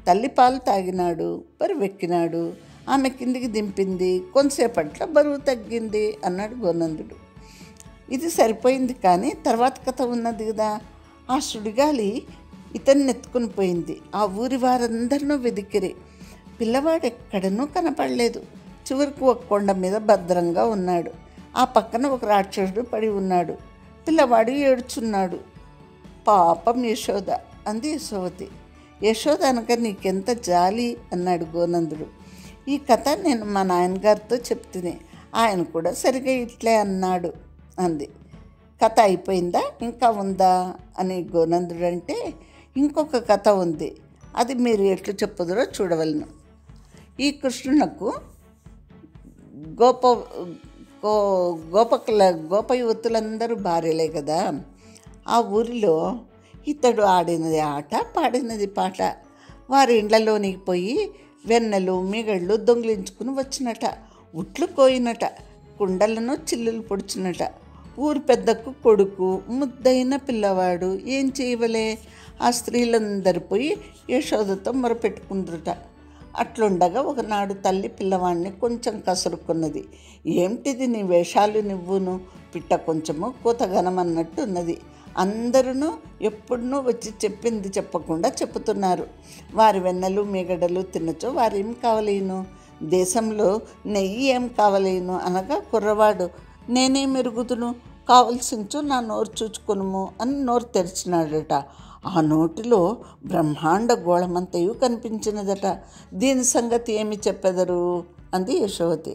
తల్లి పాలు తాగినాడు, బరువెక్కినాడు, ఆమె కిందికి దింపింది, కొంతసేపట్లో బరువు తగ్గింది అన్నాడు గోనందుడు. ఇది సరిపోయింది, కానీ తర్వాత కథ ఉన్నది కదా. ఆ సుడిగాలి ఇతన్ని ఎత్తుకుని పోయింది. ఆ ఊరి వారందరినూ వెదికిరి, పిల్లవాడు ఎక్కడనూ కనపడలేదు. చివరికి ఒక కొండ మీద భద్రంగా ఉన్నాడు. ఆ పక్కన ఒక రాక్షసుడు పడి ఉన్నాడు. పిల్లవాడు ఏడ్చున్నాడు. పాపం యశోద అంది యశోవతి. యశోద అనక నీకెంత జాలి అన్నాడు గోనందుడు. ఈ కథ నేను మా నాయనగారితో చెప్తేనే, ఆయన కూడా సరిగా ఇట్లే అన్నాడు అంది. కథ అయిపోయిందా, ఇంకా ఉందా అని గోనందుడు అంటే, ఇంకొక కథ ఉంది, అది మీరు ఎట్లు చెప్పుదురో చూడవలను. ఈ కృష్ణునకు గోపయువతులందరూ భార్యలే కదా. ఆ ఊరిలో ఇతడు ఆడినది ఆట, పాడినది పాట. వారి ఇండ్లలోనికి పోయి వెన్నెలు మిగళ్ళు దొంగిలించుకుని వచ్చినట, ఉట్లు కోయినట, కుండలను చిల్లులు పొడిచినట. ఊరి పెద్దకు కొడుకు, ముద్దైన పిల్లవాడు, ఏం చేయవలే. ఆ స్త్రీలందరూ పోయి యశోదతో మొరపెట్టుకుందరట. అట్లుండగా ఒకనాడు తల్లి పిల్లవాడిని కొంచెం కసురుకున్నది. ఏమిటిది నీ వేషాలు, నువ్వును పిట్ట కొంచెము కూతగనమన్నట్టు ఉన్నది. అందరూ ఎప్పుడునూ వచ్చి చెప్పింది చెప్పకుండా చెప్పుతున్నారు. వారి వెన్నెలు మీగడలు తినచో వారేం కావలేను, దేశంలో నెయ్యి ఏం కావలేను అనగా కుర్రవాడు, నేనే మెరుగుదును, కావలసించు నా నోరు చూచుకొనుము అని నోరు తెరిచినాడట. ఆ నోటిలో బ్రహ్మాండ గోళమంతయు కనిపించినదట. దీని సంగతి ఏమి చెప్పెదరు అంది యశోవతి.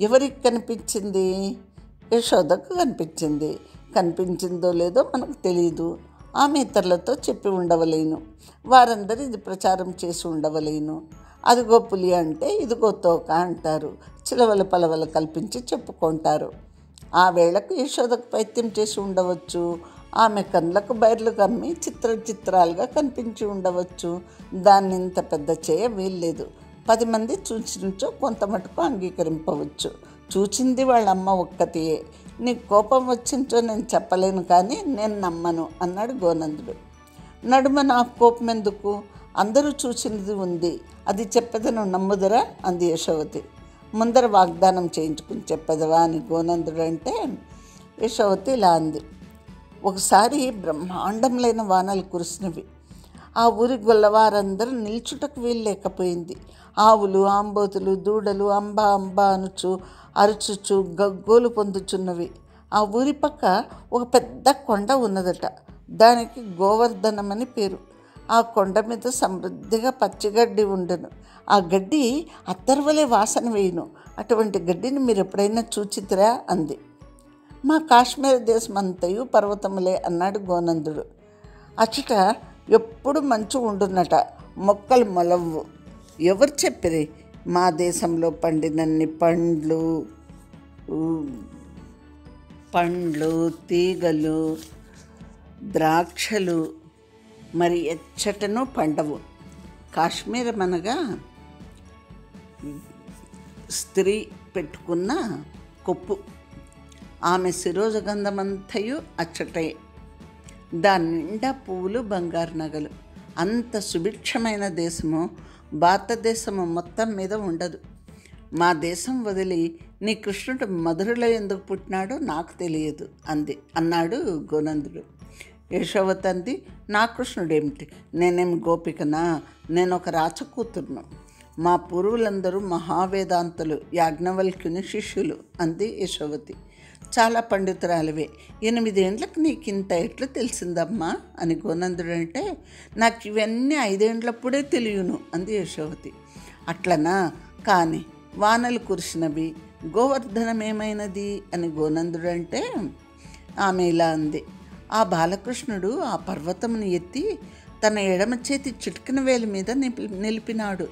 ఎవరికి కనిపించింది? యశోదకు కనిపించింది. కనిపించిందో లేదో మనకు తెలియదు. ఆమె ఇతరులతో చెప్పి ఉండవలేను. వారందరూ ఇది ప్రచారం చేసి ఉండవలేను. అదిగో పులి అంటే ఇదిగో తోక అంటారు. చిలవల పలవల కల్పించి చెప్పుకుంటారు. ఆ వేళకు యశోదకు పైత్యం చేసి ఉండవచ్చు. ఆమె కళ్ళకు బయర్లు కమ్మి చిత్రాలుగా కనిపించి ఉండవచ్చు. దాన్ని ఇంత పెద్ద చేయ వీల్లేదు. 10 మంది చూచినచో కొంత మటుకు అంగీకరింపవచ్చు. చూచింది వాళ్ళమ్మ ఒక్కతియే. నీకు కోపం వచ్చించో నేను చెప్పలేను, కానీ నేను నమ్మను అన్నాడు గోనందుడు. నడుమ నాకు కోపం ఎందుకు? అందరూ చూసినది ఉంది, అది చెప్పేదను నమ్ముదరా అంది యశోవతి. ముందర వాగ్దానం చేయించుకుని చెప్పేదవా అని గోనందుడు అంటే, యశోవతి ఇలా అంది. ఒకసారి బ్రహ్మాండంలైన వానలు కురిసినవి. ఆ ఊరి గొల్లవారందరూ నిల్చుటకు వీలు లేకపోయింది. ఆవులు, ఆంబోతులు, దూడలు అంబా అంబా అనుచు అరుచుచు గగ్గోలు పొందుచున్నవి. ఆ ఊరి పక్క ఒక పెద్ద కొండ ఉన్నదట. దానికి గోవర్ధనమని పేరు. ఆ కొండ మీద సమృద్ధిగా పచ్చిగడ్డి ఉండను. ఆ గడ్డి అత్తర్వలే వాసన వేయును. అటువంటి గడ్డిని మీరు ఎప్పుడైనా చూచితిరా అంది. మా కాశ్మీర దేశం అంతయు పర్వతములే అన్నాడు గోనందుడు. అచ్చట ఎప్పుడు మంచు ఉండునట, మొక్కలు మొలవ్వు. ఎవరు చెప్పిరి? మా దేశంలో పండినన్ని పండ్లు తీగలు ద్రాక్షలు మరి ఎచ్చటను పండవు. కాశ్మీరం అనగా స్త్రీ పెట్టుకున్న కొప్పు. ఆమె శిరోజగంధమంతయు అచ్చటే. దాని నిండా పువ్వులు, బంగారు నగలు. అంత సుభిక్షమైన దేశము భారతదేశము మొత్తం మీద ఉండదు. మా దేశం వదిలి నీ కృష్ణుడు మధురలో ఎందుకు పుట్టినాడో నాకు తెలియదు అన్నాడు గోనందుడు. యశోవతి అంది, నా కృష్ణుడేమిటి? నేనేం గోపికనా? నేను ఒక రాచకూతురును. మా పూర్వులందరూ మహావేదాంతులు, యాజ్ఞవల్క్యుని శిష్యులు అంది యశోవతి. చాలా పండితురాలివే, 8 ఏండ్లకు నీకు ఇంత ఎట్లు తెలిసిందమ్మా అని గోనందుడు అంటే, నాకు ఇవన్నీ 5 ఏండ్లప్పుడే తెలియను అంది యశోవతి. అట్లనా? కానీ వానలు కురిసినవి, గోవర్ధనం ఏమైనది అని గోనందుడు అంటే, ఆమె ఇలా అంది. ఆ బాలకృష్ణుడు ఆ పర్వతమును ఎత్తి తన ఎడమ చేతి చిటికెన వేలి మీద నిలిపినాడు.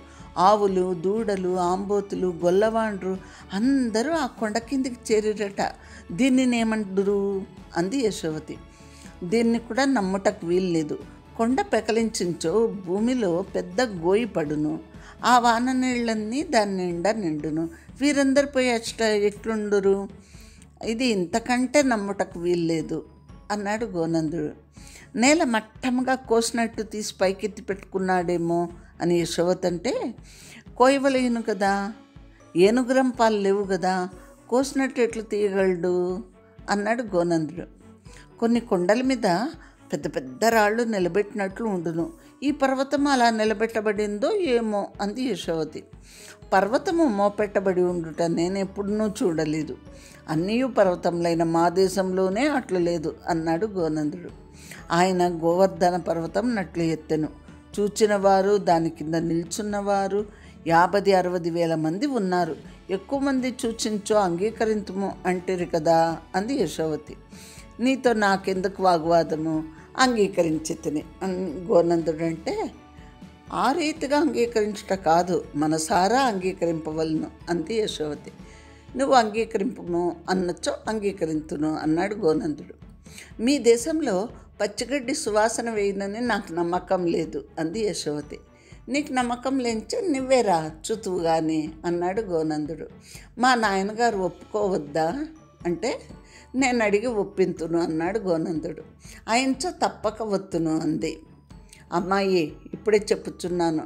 ఆవులు, దూడలు, ఆంబోతులు, గొల్లవాండ్రు అందరూ ఆ కొండ కిందికి చేరిరట. దీనినేమంటురు అంది యశోవతి. దీన్ని కూడా నమ్ముటకు వీల్లేదు. కొండ పెకలించించో భూమిలో పెద్ద గోయి పడును, ఆ వాన నీళ్ళన్నీ దాని నిండా నిండును. వీరందరూ పోయి ఎట్లుండురు? ఇది ఇంతకంటే నమ్ముటకు వీల్లేదు అన్నాడు గోనందుడు. నేల మట్టముగా కోసినట్టు తీసి పైకెత్తి పెట్టుకున్నాడేమో అని యశోవతి అంటే, కోయవలేను కదా, ఏనుగురంపాలు లేవు కదా, కోసినట్టు ఎట్లు తీయగలడు అన్నాడు గోనందుడు. కొన్ని కొండల మీద పెద్ద పెద్ద రాళ్ళు నిలబెట్టినట్లు ఉండును. ఈ పర్వతం అలా నిలబెట్టబడిందో ఏమో అంది యశోవతి. పర్వతము మోపెట్టబడి ఉండుట నేను ఎప్పుడూ చూడలేదు. అన్నీ పర్వతములైన మా దేశంలోనే అట్లు లేదు అన్నాడు గోనందుడు. ఆయన గోవర్ధన పర్వతం నట్లు ఎత్తెను. చూచిన వారు, దాని కింద నిల్చున్నవారు 50-60 వేల మంది ఉన్నారు. ఎక్కువ మంది చూచించో అంగీకరింతుము అంటారు కదా అంది యశోవతి. నీతో నాకెందుకు వాగ్వాదము, అంగీకరించి తిని గోనందుడు అంటే, ఆ రీతిగా అంగీకరించుట కాదు, మనసారా అంగీకరింపవలను అంది యశోవతి. నువ్వు అంగీకరింపుము అన్నచో అంగీకరింతును అన్నాడు గోనందుడు. మీ దేశంలో పచ్చిగడ్డి సువాసన వేయనని నాకు నమ్మకం లేదు అంది యశోవతి. నీకు నమ్మకం లేంచే నువ్వేరా చుతువు కానీ అన్నాడు గోనందుడు. మా నాయనగారు ఒప్పుకోవద్దా అంటే, నేను అడిగి ఒప్పింతును అన్నాడు గోనందుడు. ఆయనచో తప్పక వత్తును అంది. అమ్మాయి, ఇప్పుడే చెప్పుచున్నాను,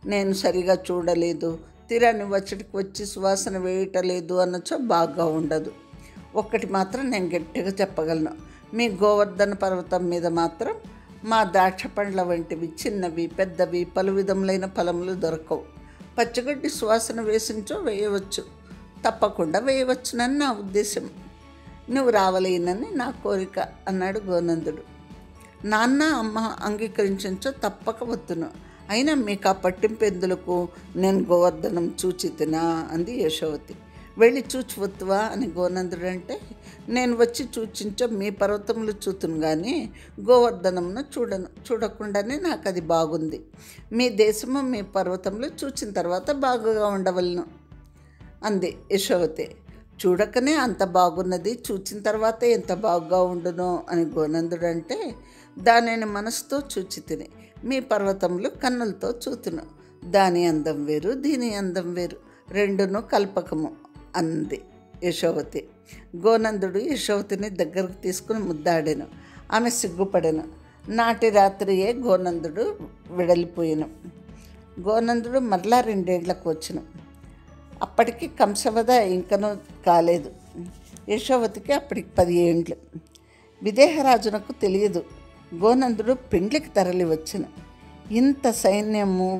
నేను సరిగా చూడలేదు, తీరాన్ని వచ్చటికి వచ్చి సువాసన వేయటలేదు అన్నచో బాగా ఉండదు. ఒక్కటి మాత్రం నేను గట్టిగా చెప్పగలను, మీ గోవర్ధన పర్వతం మీద మాత్రం మా ద్రాక్ష పండ్ల వంటివి చిన్నవి పెద్దవి పలు విధములైన ఫలములు దొరకవు. పచ్చిగడ్డి సువాసన వేసించో వేయవచ్చు, తప్పకుండా వేయవచ్చునని నా ఉద్దేశం. నువ్వు రావలేనని నా కోరిక అన్నాడు గోనందుడు. నాన్న అమ్మ అంగీకరించో తప్పక వత్తును, అయినా మీకు ఆ పట్టింపు ఎందులకు, నేను గోవర్ధనం చూచి తినా అంది యశోవతి. వెళ్ళి చూచి వత్తువా అని గోనందుడు అంటే, నేను వచ్చి చూచించో మీ పర్వతములు చూతును కానీ గోవర్ధనమును చూడకుండానే నాకు అది బాగుంది. మీ దేశము మీ పర్వతములు చూచిన తర్వాత బాగుగా ఉండవలను అంది యశోవతి. చూడకనే అంత బాగున్నది, చూచిన తర్వాతే ఎంత బాగుగా ఉండునో అని గోనందుడు అంటే, దానిని మనసుతో చూచి తిని మీ పర్వతములు కన్నులతో చూతును, దాని అందం వేరు దీని అందం వేరు, రెండును కల్పకము అంది యశోవతి. గోనందుడు యశోవతిని దగ్గరకు తీసుకుని ముద్దాడాను. ఆమె సిగ్గుపడెను. నాటి రాత్రియే గోనందుడు వెడలిపోయాను. గోనందుడు మరలా 2 ఏళ్లకు వచ్చును. అప్పటికి కంసవద ఇంకనూ కాలేదు. యశోవతికి అప్పటికి 10 ఏండ్లు. విదేహరాజునకు తెలియదు గోనందుడు పెండ్లికి తరలి వచ్చును. ఇంత సైన్యము,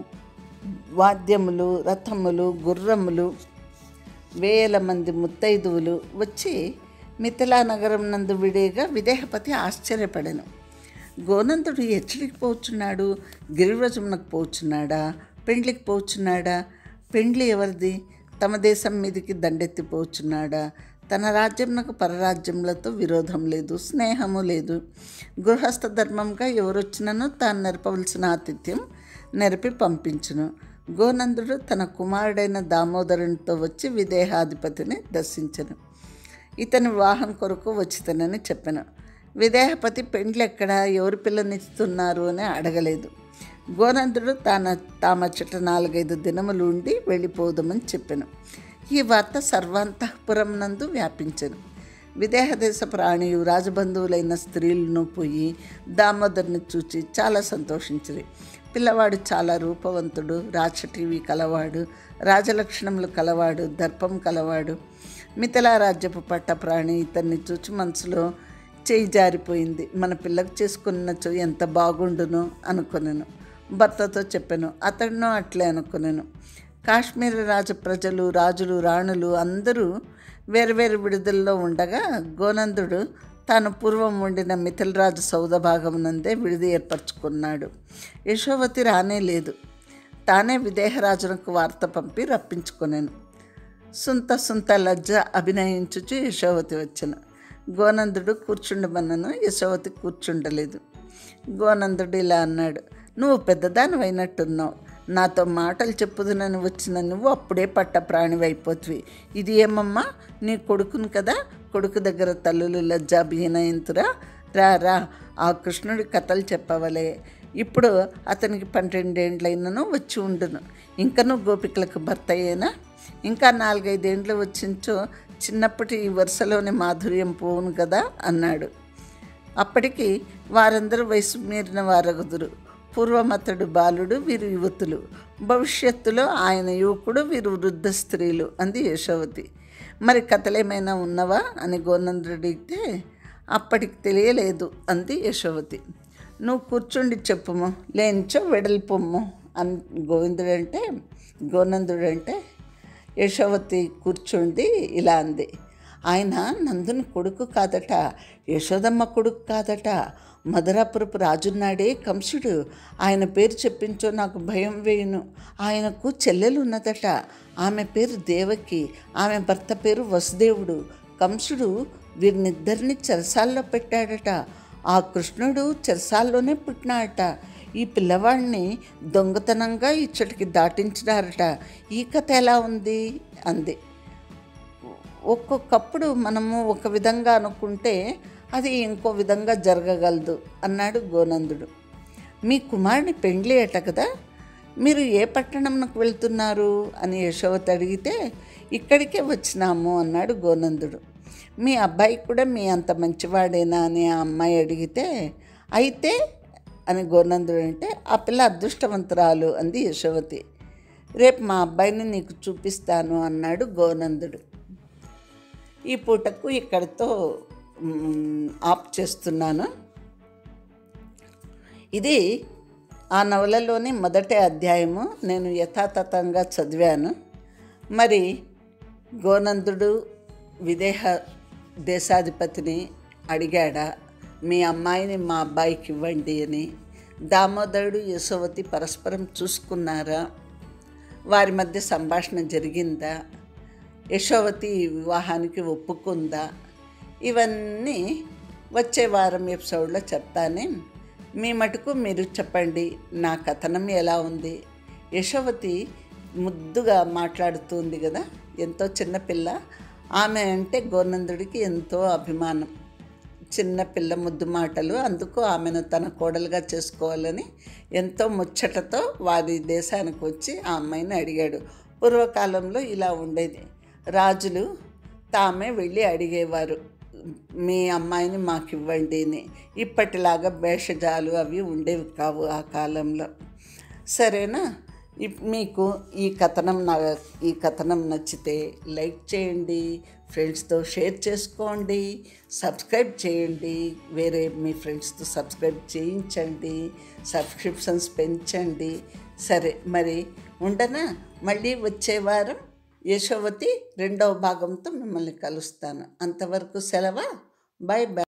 వాద్యములు, రథములు, గుర్రములు, వేల మంది ముత్తైదువులు వచ్చి మిథిలా నగరం నందు విడేగా విదేహపతి ఆశ్చర్యపడెను. గోనందుడు ఎచ్చడికి పోచున్నాడు? గిరివ్రజమునకు పోచున్నాడా? పెండ్లికి పోచున్నాడా? పెండ్లి ఎవరిది? తమ దేశం మీదికి దండెత్తి పోచున్నాడా? తన రాజ్యంనకు పరరాజ్యములతో విరోధం లేదు, స్నేహము లేదు. గృహస్థ ధర్మంగా ఎవరొచ్చినను తాను నెరపవలసిన ఆతిథ్యం నెరపి పంపించును. గోనందుడు తన కుమారుడైన దామోదరునితో వచ్చి విదేహాధిపతిని దర్శించను. ఇతని వివాహం కొరకు వచ్చితనని చెప్పాను. విదేహపతి పెండ్లు ఎక్కడా, ఎవరు పిల్లనిస్తున్నారు అని అడగలేదు. గోనందుడు తామచ్చట 4-5 దినములు ఉండి వెళ్ళిపోదామని చెప్పాను. ఈ వార్త సర్వాంతఃపురం నందు వ్యాపించను. విదేహదేశ ప్రాణియు రాజబంధువులైన స్త్రీలను పోయి దామోదరుని చూచి చాలా సంతోషించిరి. పిల్లవాడు చాలా రూపవంతుడు, రాచటీవి కలవాడు, రాజలక్షణములు కలవాడు, దర్పం కలవాడు. మిథిలా రాజ్యపు పట్ట ప్రాణి ఇతన్ని చూచి మనసులో చేయి జారిపోయింది. మన పిల్లకు చేసుకున్నచో ఎంత బాగుండును అనుకున్నాను. భర్తతో చెప్పాను. అతడును అట్లే అనుకున్నాను. కాశ్మీర రాజ ప్రజలు, రాజులు, రాణులు అందరూ వేరువేరు విడుదలలో ఉండగా గోనందుడు తాను పూర్వం ఉండిన మిథిలరాజు సౌధభాగమునందే విడిది ఏర్పరచుకున్నాడు. యశోవతి రానే లేదు. తానే విదేహరాజునకు వార్త పంపి రప్పించుకొనెను. సుంత లజ్జ అభినయించుచు యశోవతి వచ్చెను. గోనందుడు కూర్చుండమన్నను, యశోవతి కూర్చుండలేదు. గోనందుడు ఇలా అన్నాడు, నువ్వు పెద్దదానివైనట్టున్నావు. నాతో మాటలు చెప్పుదునని వచ్చిన నువ్వు అప్పుడే పట్ట ప్రాణివైపోతువి. ఇది ఏమమ్మా, నీ కొడుకును కదా, కొడుకు దగ్గర తల్లులు లజ్జాబీనయంతురా. రా రా, ఆ కృష్ణుడి కథలు చెప్పవలే. ఇప్పుడు అతనికి 12 ఏండ్లైనను వచ్చి ఉండును. ఇంకనూ గోపికలకు భర్త అయ్యేనా? ఇంకా 4-5 ఏండ్లు వచ్చించో చిన్నప్పటి ఈ వరుసలోని మాధుర్యం పోవును కదా అన్నాడు. అప్పటికి వారందరూ వయసు మీరిన వారగుదురు. పూర్వమతడు బాలుడు, వీరు యువతులు. భవిష్యత్తులో ఆయన యువకుడు, వీరు వృద్ధ స్త్రీలు అంది యశోవతి. మరి కథలేమైనా ఉన్నవా అని గోనందుడు అడిగితే, అప్పటికి తెలియలేదు అంది యశోవతి. నువ్వు కూర్చుండి చెప్పుము, లేనిచో వెడల్పొమ్ము అని గోనందుడంటే యశోవతి కూర్చుండి ఇలా అంది, ఆయన నందుని కొడుకు కాదట, యశోదమ్మ కొడుకు కాదట. మధురాపురపు రాజున్నాడే కంసుడు, ఆయన పేరు చెప్పించో నాకు భయం వేయును. ఆయనకు చెల్లెలు ఉన్నదట, ఆమె పేరు దేవకి, ఆమె భర్త పేరు వసుదేవుడు. కంసుడు వీరినిద్దరిని చెరసాల్లో పెట్టాడట. ఆ కృష్ణుడు చెరసాల్లోనే పుట్టినాడట. ఈ పిల్లవాడిని దొంగతనంగా ఇచ్చటికి దాటించినారట. ఈ కథ ఎలా ఉంది అంది. ఒక్కొక్కప్పుడు మనము ఒక విధంగా అనుకుంటే అది ఇంకో విధంగా జరగగలదు అన్నాడు గోనందుడు. మీ కుమారుని పెండ్లి అట కదా, మీరు ఏ పట్టణంకు వెళ్తున్నారు అని యశోవతి అడిగితే, ఇక్కడికే వచ్చినాము అన్నాడు గోనందుడు. మీ అబ్బాయి కూడా మీ అంత మంచివాడేనా అని ఆ అమ్మాయి అడిగితే, అయితే అని గోనందుడు అంటే, ఆ పిల్ల అదృష్టవంతురాలు అంది యశోవతి. రేపు మా అబ్బాయిని నీకు చూపిస్తాను అన్నాడు గోనందుడు. ఈ పూటకు ఇక్కడితో ఆప్ చేస్తున్నాను. ఇది ఆ నవలలోని మొదటి అధ్యాయము. నేను యథాతథంగా చదివాను. మరి గోనందుడు దేశాధిపతిని అడిగాడా, మీ అమ్మాయిని మా అబ్బాయికి ఇవ్వండి అని. దామోదరుడు యశోవతి పరస్పరం చూసుకున్నారా? వారి మధ్య సంభాషణ జరిగిందా? యశోవతి వివాహానికి ఒప్పుకుందా? ఇవన్నీ వచ్చే వారం ఎపిసోడ్లో చెప్తానే. మీ మటుకు మీరు చెప్పండి, నా కథనం ఎలా ఉంది? యశోవతి ముద్దుగా మాట్లాడుతుంది కదా, ఎంతో చిన్నపిల్ల. ఆమె అంటే గోనందుడికి ఎంతో అభిమానం. చిన్నపిల్ల ముద్దు మాటలు, అందుకు ఆమెను తన కోడలుగా చేసుకోవాలని ఎంతో ముచ్చటతో వారి దేశానికి వచ్చి ఆ అమ్మాయిని అడిగాడు. పూర్వకాలంలో ఇలా ఉండేది, రాజులు తామే వెళ్ళి అడిగేవారు, మీ అమ్మాయిని మాకు ఇవ్వండి అని. ఇప్పటిలాగా భేషజాలు అవి ఉండేవి కావు ఆ కాలంలో. సరేనా? మీకు ఈ కథనం నచ్చితే లైక్ చేయండి, ఫ్రెండ్స్తో షేర్ చేసుకోండి, సబ్స్క్రైబ్ చేయండి, వేరే మీ ఫ్రెండ్స్తో సబ్స్క్రైబ్ చేయించండి, సబ్స్క్రిప్షన్స్ పెంచండి. సరే మరి ఉండనా? మళ్ళీ వచ్చే వారం యశోవతి 2వ భాగంతో మిమ్మల్ని కలుస్తాను. అంతవరకు సెలవా. Bye bye.